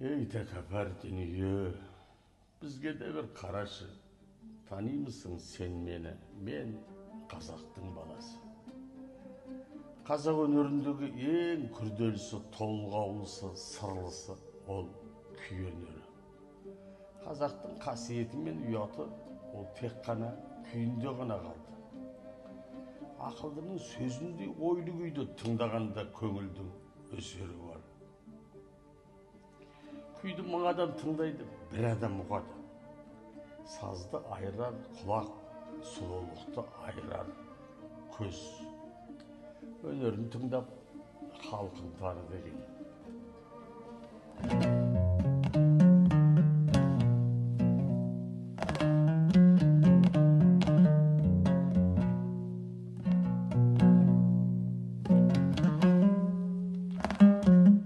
Ey tekapar dünya, bizge de bir karaşı. Tanıyor musun sen beni? Ben Қазақтың баласы. Қазақ өнеріндегі ең күрделісі, толғаулысы, сырлысы ол күй өнері. Қазақтың қасиеті мен ұяты ол тек қана күйінде ғана қалды. Ақылдының сөзіндей ойлы күйді тыңдағанда көңілдің өсері бар. Күйді мың адам тыңдайды, бір адам ұғады. Сазды айырар құлақ, сұлулықты айырар көз. Өнерін тыңдап, халқын таны деген.